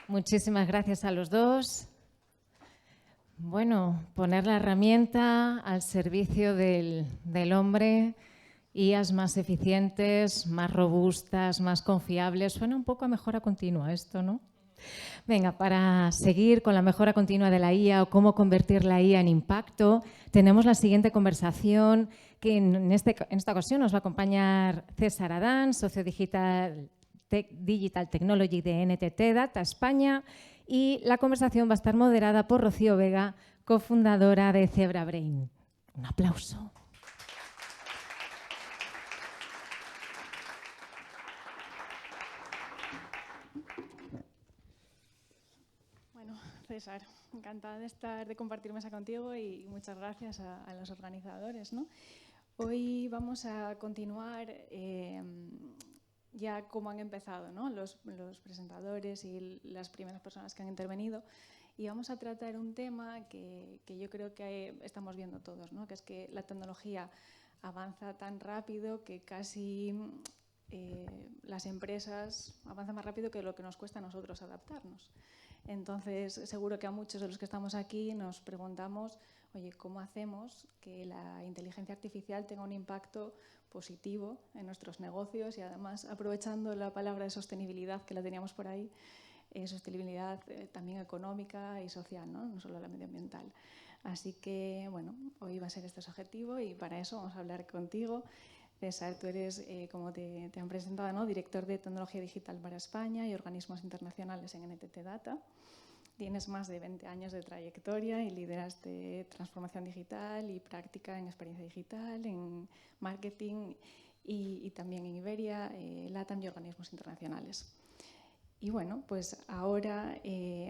Muchísimas gracias a los dos. Bueno, poner la herramienta al servicio del hombre, IAs más eficientes, más robustas, más confiables. Suena un poco a mejora continua esto, ¿no? Venga, para seguir con la mejora continua de la IA o cómo convertir la IA en impacto, tenemos la siguiente conversación que en esta ocasión nos va a acompañar César Adán, socio Digital Technology de NTT Data España, y la conversación va a estar moderada por Rocío Vega, cofundadora de Zebra Brain. Un aplauso. Bueno, César, encantada de compartir mesa contigo y muchas gracias a los organizadores, ¿no? Hoy vamos a continuar ya como han empezado, ¿no? los presentadores y las primeras personas que han intervenido, y vamos a tratar un tema que yo creo que estamos viendo todos, ¿no? Que es que la tecnología avanza tan rápido que casi las empresas avanzan más rápido que lo que nos cuesta a nosotros adaptarnos. Entonces, seguro que a muchos de los que estamos aquí nos preguntamos, oye, ¿cómo hacemos que la inteligencia artificial tenga un impacto positivo en nuestros negocios? Y además, aprovechando la palabra de sostenibilidad que la teníamos por ahí, sostenibilidad también económica y social, no solo la medioambiental. Así que, bueno, hoy va a ser este su objetivo y para eso vamos a hablar contigo. César, tú eres, como te han presentado, ¿no? Director de Tecnología Digital para España y organismos internacionales en NTT Data. Tienes más de 20 años de trayectoria y lideraste transformación digital y práctica en experiencia digital, en marketing y también en Iberia, LATAM y organismos internacionales. Y bueno, pues ahora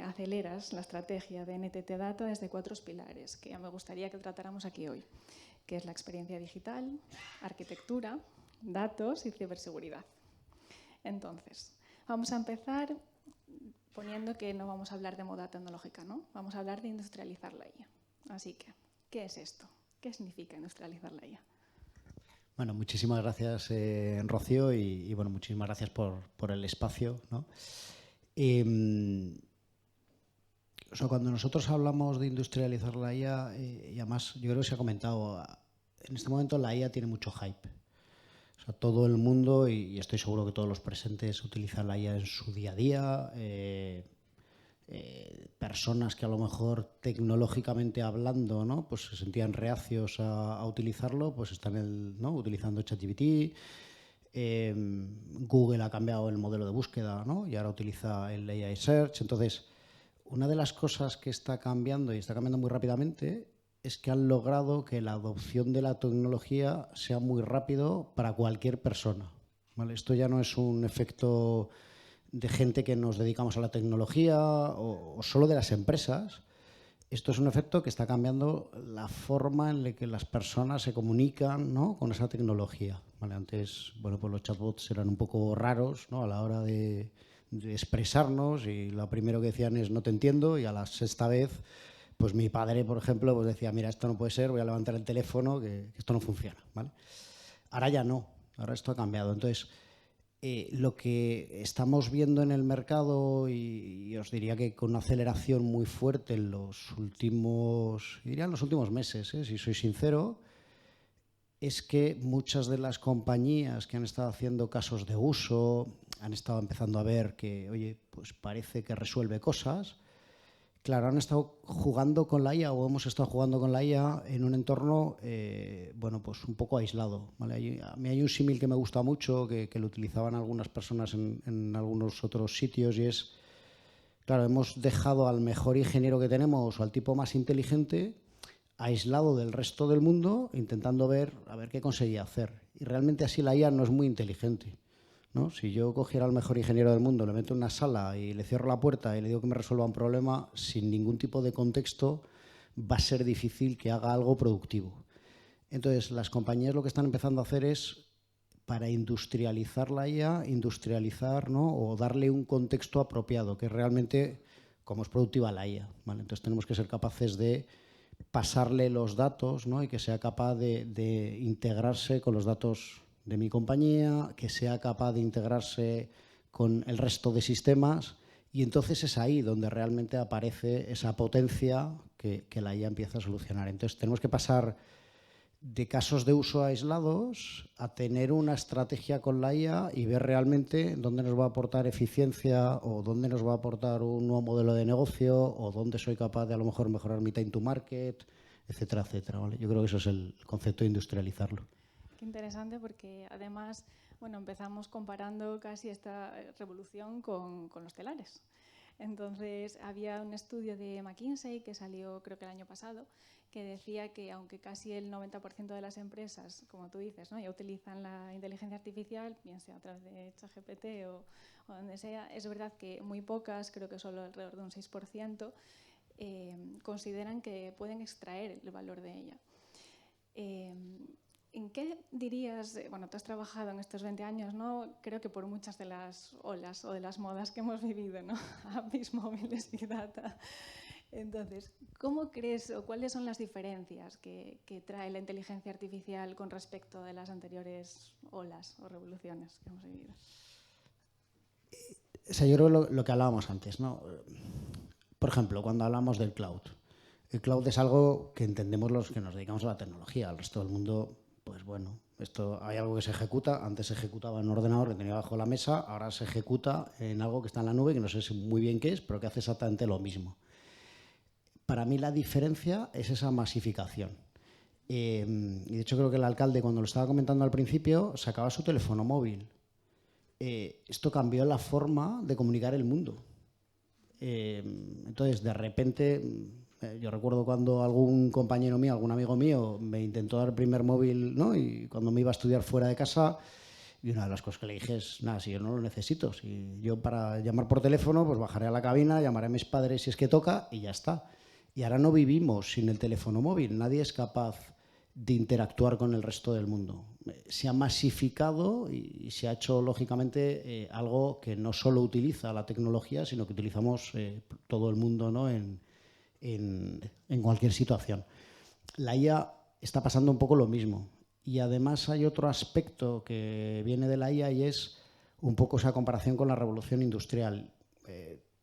aceleras la estrategia de NTT Data desde 4 pilares que ya me gustaría que tratáramos aquí hoy, que es la experiencia digital, arquitectura, datos y ciberseguridad. Entonces, vamos a empezar poniendo que no vamos a hablar de moda tecnológica, ¿no? Vamos a hablar de industrializar la IA. Así que, ¿qué es esto? ¿Qué significa industrializar la IA? Bueno, muchísimas gracias, Rocío, y bueno, muchísimas gracias por el espacio, ¿no? O sea, cuando nosotros hablamos de industrializar la IA, y además yo creo que se ha comentado, en este momento la IA tiene mucho hype. O sea, todo el mundo, y estoy seguro que todos los presentes utilizan la IA en su día a día. Personas que a lo mejor tecnológicamente hablando, ¿no? Pues se sentían reacios a utilizarlo, pues están ¿no? utilizando ChatGPT. Google ha cambiado el modelo de búsqueda, ¿no? Y ahora utiliza el AI Search. Entonces, una de las cosas que está cambiando y está cambiando muy rápidamente es que han logrado que la adopción de la tecnología sea muy rápido para cualquier persona, ¿vale? Esto ya no es un efecto de gente que nos dedicamos a la tecnología o solo de las empresas. Esto es un efecto que está cambiando la forma en la que las personas se comunican, ¿no? Con esa tecnología, ¿vale? Antes, bueno, pues los chatbots eran un poco raros, ¿no? A la hora de expresarnos, y lo primero que decían es no te entiendo, y a la sexta vez, pues mi padre, por ejemplo, pues decía, mira, esto no puede ser, voy a levantar el teléfono, que esto no funciona, ¿vale? Ahora ya no, ahora esto ha cambiado. Entonces, lo que estamos viendo en el mercado, y os diría que con una aceleración muy fuerte en los últimos, diría en los últimos meses, si soy sincero, es que muchas de las compañías que han estado haciendo casos de uso han estado empezando a ver que, oye, pues parece que resuelve cosas. Claro, han estado jugando con la IA, o hemos estado jugando con la IA en un entorno, bueno, pues un poco aislado, ¿vale? A mí hay un símil que me gusta mucho, que lo utilizaban algunas personas en algunos otros sitios, y es, claro, hemos dejado al mejor ingeniero que tenemos o al tipo más inteligente aislado del resto del mundo, intentando ver a ver qué conseguía hacer. Y realmente así la IA no es muy inteligente, ¿no? Si yo cogiera al mejor ingeniero del mundo, le meto en una sala y le cierro la puerta y le digo que me resuelva un problema, sin ningún tipo de contexto, va a ser difícil que haga algo productivo. Entonces, las compañías lo que están empezando a hacer es, para industrializar la IA, industrializar, ¿no? O darle un contexto apropiado, que realmente cómo es productiva la IA, ¿vale? Entonces tenemos que ser capaces de pasarle los datos, ¿no? Y que sea capaz de integrarse con los datos de mi compañía, que sea capaz de integrarse con el resto de sistemas Y entonces es ahí donde realmente aparece esa potencia que la IA empieza a solucionar. Entonces tenemos que pasar de casos de uso aislados a tener una estrategia con la IA y ver realmente dónde nos va a aportar eficiencia o dónde nos va a aportar un nuevo modelo de negocio o dónde soy capaz de a lo mejor mejorar mi time to market, etcétera, etcétera. ¿Vale? Yo creo que eso es el concepto de industrializarlo. Qué interesante, porque además, bueno, empezamos comparando casi esta revolución con los telares. Entonces, había un estudio de McKinsey que salió, creo que el año pasado, que decía que aunque casi el 90% de las empresas, como tú dices, ¿no?, ya utilizan la inteligencia artificial, bien sea a través de ChatGPT o donde sea, es verdad que muy pocas, creo que solo alrededor de un 6%, consideran que pueden extraer el valor de ella. ¿En qué dirías, bueno, tú has trabajado en estos 20 años, ¿no? Creo que por muchas de las olas o de las modas que hemos vivido, ¿no? APIs, móviles, Big Data. Entonces, ¿cómo crees o cuáles son las diferencias que trae la inteligencia artificial con respecto de las anteriores olas o revoluciones que hemos vivido? O sea, yo creo lo que hablábamos antes, ¿no? Por ejemplo, cuando hablamos del cloud. El cloud es algo que entendemos los que nos dedicamos a la tecnología. El resto del mundo, pues bueno, esto hay algo que se ejecuta. Antes se ejecutaba en un ordenador que tenía bajo la mesa, ahora se ejecuta en algo que está en la nube, que no sé muy bien qué es, pero que hace exactamente lo mismo. Para mí la diferencia es esa masificación. Y de hecho creo que el alcalde, cuando lo estaba comentando al principio, sacaba su teléfono móvil. Esto cambió la forma de comunicar el mundo. Entonces, de repente, yo recuerdo cuando algún compañero mío, algún amigo mío, me intentó dar el primer móvil, ¿no? Y cuando me iba a estudiar fuera de casa, y una de las cosas que le dije es, nada, si yo no lo necesito, si yo para llamar por teléfono, pues bajaré a la cabina, llamaré a mis padres si es que toca y ya está. Y ahora no vivimos sin el teléfono móvil, nadie es capaz de interactuar con el resto del mundo. Se ha masificado y se ha hecho, lógicamente, algo que no solo utiliza la tecnología, sino que utilizamos todo el mundo, ¿no?, en cualquier situación. La IA está pasando un poco lo mismo. Y además hay otro aspecto que viene de la IA y es un poco esa comparación con la revolución industrial.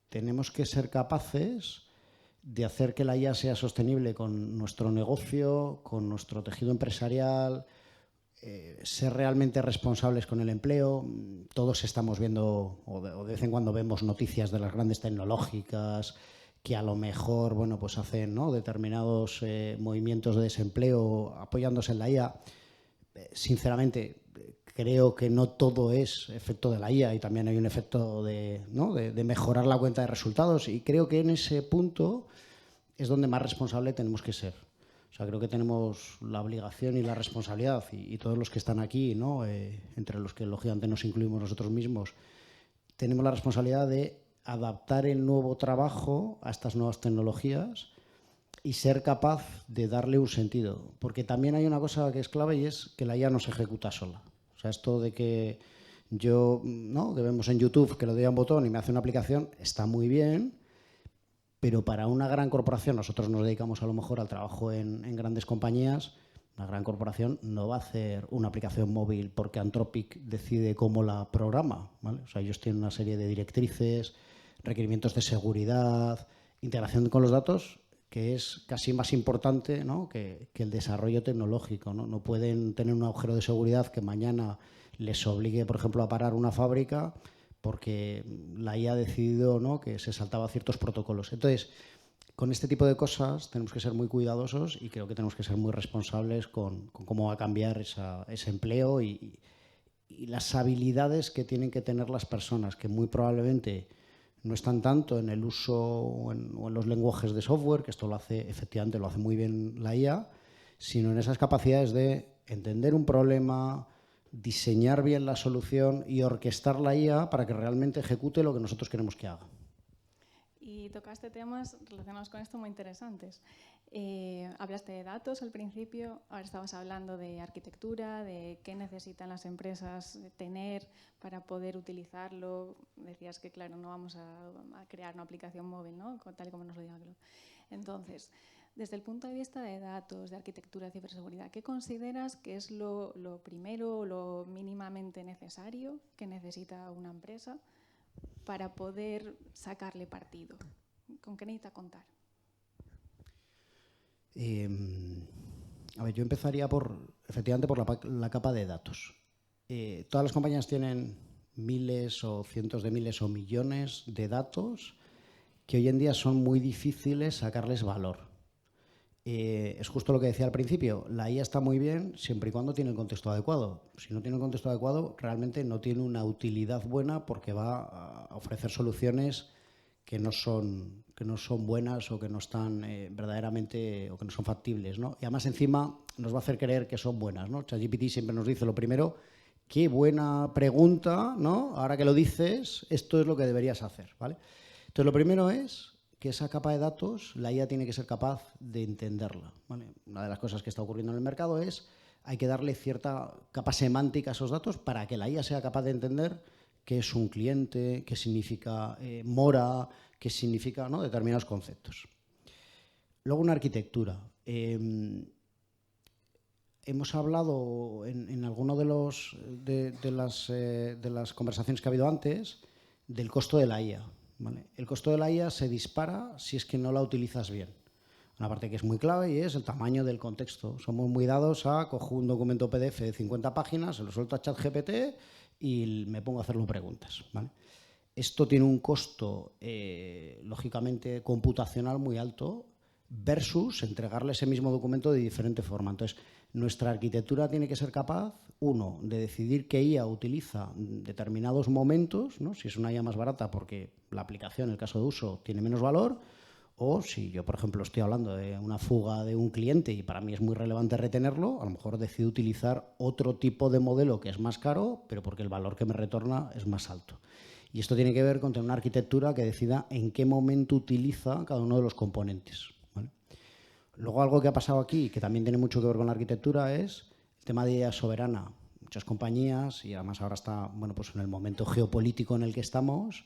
Tenemos que ser capaces de hacer que la IA sea sostenible con nuestro negocio, con nuestro tejido empresarial, ser realmente responsables con el empleo. Todos estamos viendo, o de vez en cuando vemos noticias de las grandes tecnológicas que a lo mejor, bueno, pues hacen, ¿no?, determinados movimientos de desempleo apoyándose en la IA. Sinceramente, creo que no todo es efecto de la IA y también hay un efecto ¿no?, de mejorar la cuenta de resultados, y creo que en ese punto es donde más responsable tenemos que ser. O sea, creo que tenemos la obligación y la responsabilidad, y todos los que están aquí, ¿no?, entre los que lógicamente nos incluimos nosotros mismos, tenemos la responsabilidad de adaptar el nuevo trabajo a estas nuevas tecnologías y ser capaz de darle un sentido. Porque también hay una cosa que es clave y es que la IA no se ejecuta sola. O sea, esto de que yo, ¿no?, que vemos en YouTube que le doy a un botón y me hace una aplicación, está muy bien, pero para una gran corporación, nosotros nos dedicamos a lo mejor al trabajo en grandes compañías, una gran corporación no va a hacer una aplicación móvil porque Anthropic decide cómo la programa, ¿vale? O sea, ellos tienen una serie de directrices, requerimientos de seguridad, integración con los datos, que es casi más importante, ¿no?, que el desarrollo tecnológico, ¿no? No pueden tener un agujero de seguridad que mañana les obligue, por ejemplo, a parar una fábrica porque la IA ha decidido, ¿no?, que se saltaba ciertos protocolos. Entonces, con este tipo de cosas tenemos que ser muy cuidadosos y creo que tenemos que ser muy responsables con cómo va a cambiar ese empleo y las habilidades que tienen que tener las personas, que muy probablemente no están tanto en el uso o en los lenguajes de software, que esto lo hace, efectivamente, lo hace muy bien la IA, sino en esas capacidades de entender un problema, diseñar bien la solución y orquestar la IA para que realmente ejecute lo que nosotros queremos que haga. Y tocaste temas relacionados con esto muy interesantes. Hablaste de datos al principio, ahora estabas hablando de arquitectura, de qué necesitan las empresas tener para poder utilizarlo. Decías que, claro, no vamos a crear una aplicación móvil, ¿no?, tal y como nos lo diga Claude. Entonces, desde el punto de vista de datos, de arquitectura, de ciberseguridad, ¿qué consideras que es lo primero o lo mínimamente necesario que necesita una empresa? para poder sacarle partido? ¿Con qué necesita contar? A ver, yo empezaría efectivamente por la capa de datos. Todas las compañías tienen miles o cientos de miles o millones de datos que hoy en día son muy difíciles sacarles valor. Es justo lo que decía al principio, la IA está muy bien siempre y cuando tiene el contexto adecuado. Si no tiene el contexto adecuado, realmente no tiene una utilidad buena porque va a ofrecer soluciones que no son buenas o que no están verdaderamente o que no son factibles, ¿no? Y además encima nos va a hacer creer que son buenas, ¿no? ChatGPT siempre nos dice lo primero, qué buena pregunta, ¿no? Ahora que lo dices, esto es lo que deberías hacer, ¿vale? Entonces lo primero es que esa capa de datos, la IA tiene que ser capaz de entenderla, ¿vale? Una de las cosas que está ocurriendo en el mercado es hay que darle cierta capa semántica a esos datos para que la IA sea capaz de entender qué es un cliente, qué significa mora, qué significa, ¿no?, determinados conceptos. Luego una arquitectura. Hemos hablado en alguno de las conversaciones que ha habido antes del costo de la IA. ¿Vale? El costo de la IA se dispara si es que no la utilizas bien. Una parte que es muy clave y es el tamaño del contexto. Somos muy dados a coger un documento PDF de 50 páginas, se lo suelto a ChatGPT y me pongo a hacerle preguntas, ¿vale? Esto tiene un costo, lógicamente, computacional muy alto versus entregarle ese mismo documento de diferente forma. Entonces, nuestra arquitectura tiene que ser capaz, uno, de decidir qué IA utiliza en determinados momentos, ¿no? Si es una IA más barata porque la aplicación, el caso de uso, tiene menos valor, o si yo, por ejemplo, estoy hablando de una fuga de un cliente y para mí es muy relevante retenerlo, a lo mejor decido utilizar otro tipo de modelo que es más caro, pero porque el valor que me retorna es más alto. Y esto tiene que ver con tener una arquitectura que decida en qué momento utiliza cada uno de los componentes, ¿vale? Luego algo que ha pasado aquí, que también tiene mucho que ver con la arquitectura, es el tema de IA soberana. Muchas compañías, y además ahora está, bueno, pues en el momento geopolítico en el que estamos,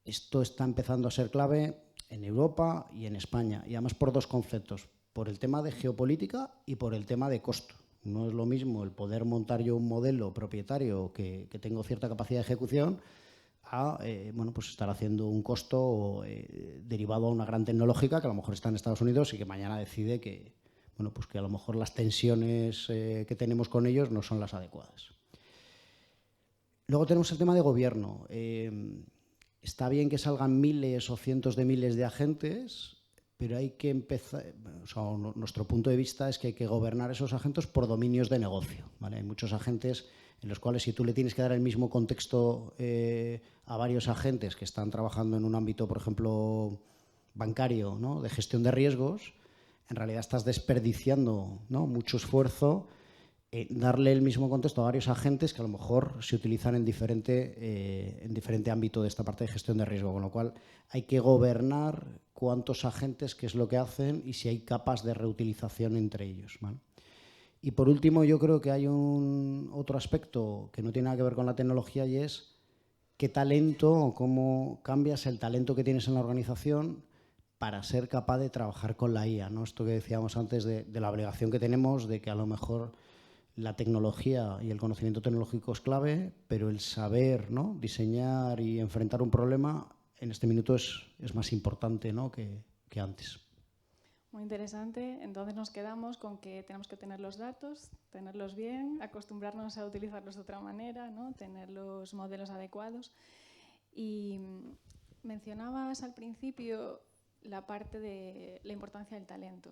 esto está empezando a ser clave en Europa y en España. Y además por dos conceptos, por el tema de geopolítica y por el tema de costo. No es lo mismo el poder montar yo un modelo propietario que tengo cierta capacidad de ejecución a bueno, pues estar haciendo un costo derivado a una gran tecnológica que a lo mejor está en Estados Unidos y que mañana decide que, bueno, pues que a lo mejor las tensiones que tenemos con ellos no son las adecuadas. Luego tenemos el tema de gobierno. Está bien que salgan miles o cientos de miles de agentes, pero hay que empezar, o sea, nuestro punto de vista es que hay que gobernar esos agentes por dominios de negocio, ¿vale? Hay muchos agentes en los cuales si tú le tienes que dar el mismo contexto a varios agentes que están trabajando en un ámbito, por ejemplo, bancario, ¿no?, de gestión de riesgos, en realidad estás desperdiciando, ¿no?, mucho esfuerzo darle el mismo contexto a varios agentes que a lo mejor se utilizan en diferente ámbito de esta parte de gestión de riesgo, con lo cual hay que gobernar cuántos agentes, qué es lo que hacen y si hay capas de reutilización entre ellos, ¿vale? Y por último, yo creo que hay otro aspecto que no tiene nada que ver con la tecnología y es qué talento o cómo cambias el talento que tienes en la organización para ser capaz de trabajar con la IA, ¿no? Esto que decíamos antes de la obligación que tenemos de que a lo mejor la tecnología y el conocimiento tecnológico es clave, pero el saber, ¿no?, diseñar y enfrentar un problema en este minuto es más importante, ¿no?, que antes. Muy interesante. Entonces nos quedamos con que tenemos que tener los datos, tenerlos bien, acostumbrarnos a utilizarlos de otra manera, ¿no?, tener los modelos adecuados. Y mencionabas al principio la parte de la importancia del talento.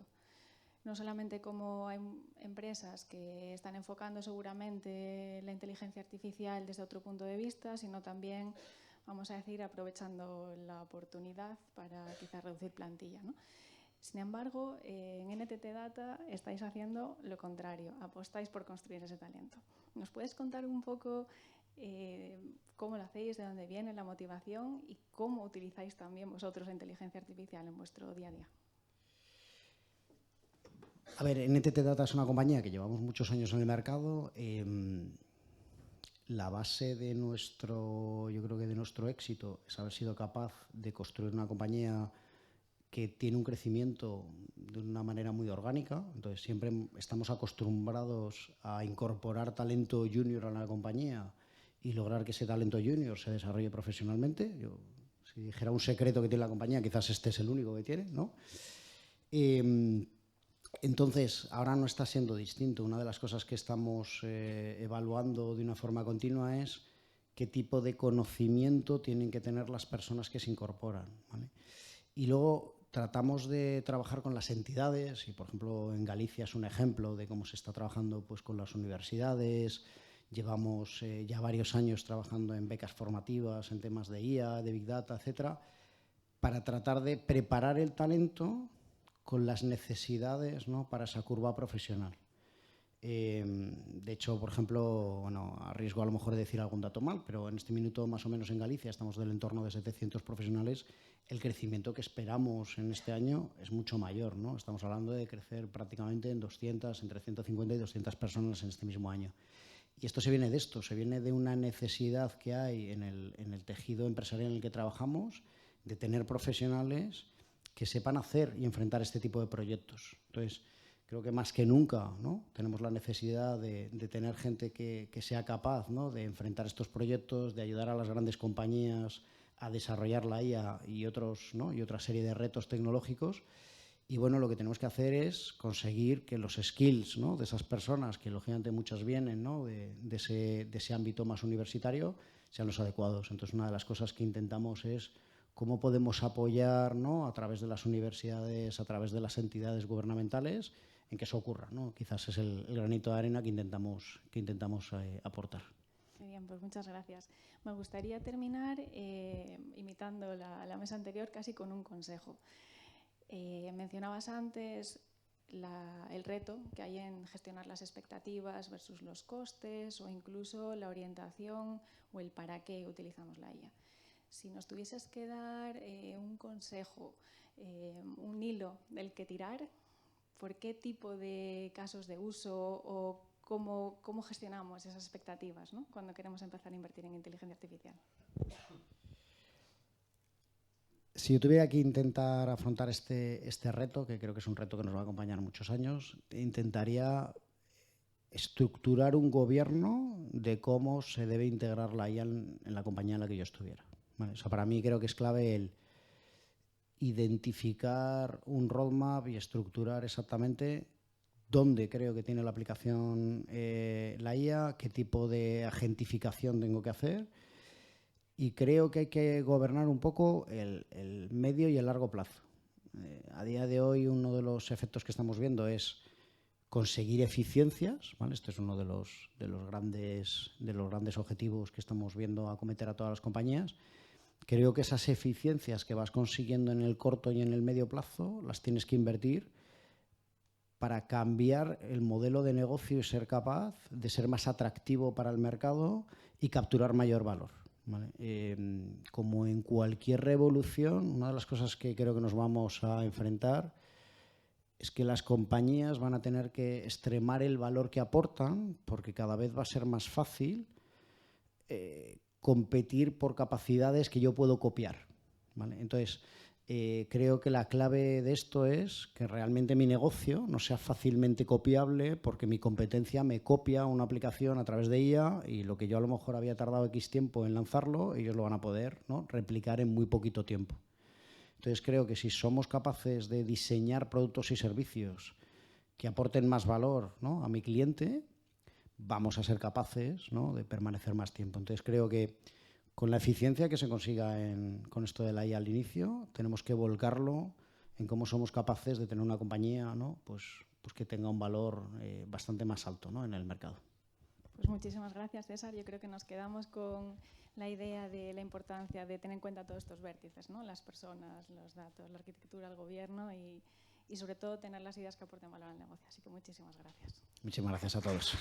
No solamente como hay empresas que están enfocando seguramente la inteligencia artificial desde otro punto de vista, sino también, vamos a decir, aprovechando la oportunidad para quizás reducir plantilla, ¿no? Sin embargo, en NTT Data estáis haciendo lo contrario, apostáis por construir ese talento. ¿Nos puedes contar un poco cómo lo hacéis, de dónde viene la motivación y cómo utilizáis también vosotros la inteligencia artificial en vuestro día a día? A ver, NTT Data es una compañía que llevamos muchos años en el mercado. La base de yo creo que de nuestro éxito es haber sido capaz de construir una compañía que tiene un crecimiento de una manera muy orgánica. Entonces siempre estamos acostumbrados a incorporar talento junior a la compañía y lograr que ese talento junior se desarrolle profesionalmente. Yo, si dijera un secreto que tiene la compañía, quizás este es el único que tiene, ¿no? Entonces, ahora no está siendo distinto. Una de las cosas que estamos evaluando de una forma continua es qué tipo de conocimiento tienen que tener las personas que se incorporan, ¿vale? Y luego tratamos de trabajar con las entidades, y por ejemplo en Galicia es un ejemplo de cómo se está trabajando pues, con las universidades. Llevamos ya varios años trabajando en becas formativas, en temas de IA, de Big Data, etcétera, para tratar de preparar el talento con las necesidades, ¿no?, para esa curva profesional. De hecho, por ejemplo, bueno, arriesgo a lo mejor de decir algún dato mal, pero en este minuto más o menos en Galicia estamos del entorno de 700 profesionales. El crecimiento que esperamos en este año es mucho mayor, ¿no? Estamos hablando de crecer prácticamente en 200, entre 150 y 200 personas en este mismo año. Y esto se viene de esto, se viene de una necesidad que hay en el tejido empresarial en el que trabajamos, de tener profesionales que sepan hacer y enfrentar este tipo de proyectos. Entonces, creo que más que nunca, ¿no?, tenemos la necesidad de tener gente que sea capaz, ¿no?, de enfrentar estos proyectos, de ayudar a las grandes compañías a desarrollar la IA y otros, ¿no?, y otra serie de retos tecnológicos. Y bueno, lo que tenemos que hacer es conseguir que los skills, ¿no?, de esas personas, que lógicamente muchas vienen, ¿no?, de ese ámbito más universitario, sean los adecuados. Entonces, una de las cosas que intentamos es cómo podemos apoyar, ¿no?, a través de las universidades, a través de las entidades gubernamentales, en que eso ocurra, ¿no? Quizás es el granito de arena que intentamos aportar. Muy bien, pues muchas gracias. Me gustaría terminar imitando la mesa anterior casi con un consejo. Mencionabas antes el reto que hay en gestionar las expectativas versus los costes, o incluso la orientación o el para qué utilizamos la IA. Si nos tuvieses que dar un consejo, un hilo del que tirar, ¿por qué tipo de casos de uso o cómo gestionamos esas expectativas, ¿no?, cuando queremos empezar a invertir en inteligencia artificial? Si yo tuviera que intentar afrontar este reto, que creo que es un reto que nos va a acompañar muchos años, intentaría estructurar un gobierno de cómo se debe integrar la IA en la compañía en la que yo estuviera, ¿vale? O sea, para mí creo que es clave el identificar un roadmap y estructurar exactamente dónde creo que tiene la aplicación la IA, qué tipo de agentificación tengo que hacer. Y creo que hay que gobernar un poco el medio y el largo plazo. A día de hoy, uno de los efectos que estamos viendo es conseguir eficiencias, ¿vale? Este es uno de los grandes objetivos que estamos viendo acometer a todas las compañías. Creo que esas eficiencias que vas consiguiendo en el corto y en el medio plazo las tienes que invertir para cambiar el modelo de negocio y ser capaz de ser más atractivo para el mercado y capturar mayor valor, ¿vale? Como en cualquier revolución, una de las cosas que creo que nos vamos a enfrentar es que las compañías van a tener que extremar el valor que aportan, porque cada vez va a ser más fácil competir por capacidades que yo puedo copiar, ¿vale? Entonces, creo que la clave de esto es que realmente mi negocio no sea fácilmente copiable, porque mi competencia me copia una aplicación a través de IA y lo que yo a lo mejor había tardado X tiempo en lanzarlo, ellos lo van a poder, ¿no?, replicar en muy poquito tiempo. Entonces, creo que si somos capaces de diseñar productos y servicios que aporten más valor, ¿no?, a mi cliente, vamos a ser capaces, ¿no?, de permanecer más tiempo. Entonces, creo que con la eficiencia que se consiga con esto de la IA al inicio, tenemos que volcarlo en cómo somos capaces de tener una compañía, ¿no?, pues que tenga un valor bastante más alto, ¿no?, en el mercado. Pues muchísimas gracias, César. Yo creo que nos quedamos con la idea de la importancia de tener en cuenta todos estos vértices, ¿no?, las personas, los datos, la arquitectura, el gobierno y sobre todo tener las ideas que aporten valor al negocio. Así que muchísimas gracias. Muchísimas gracias a todos.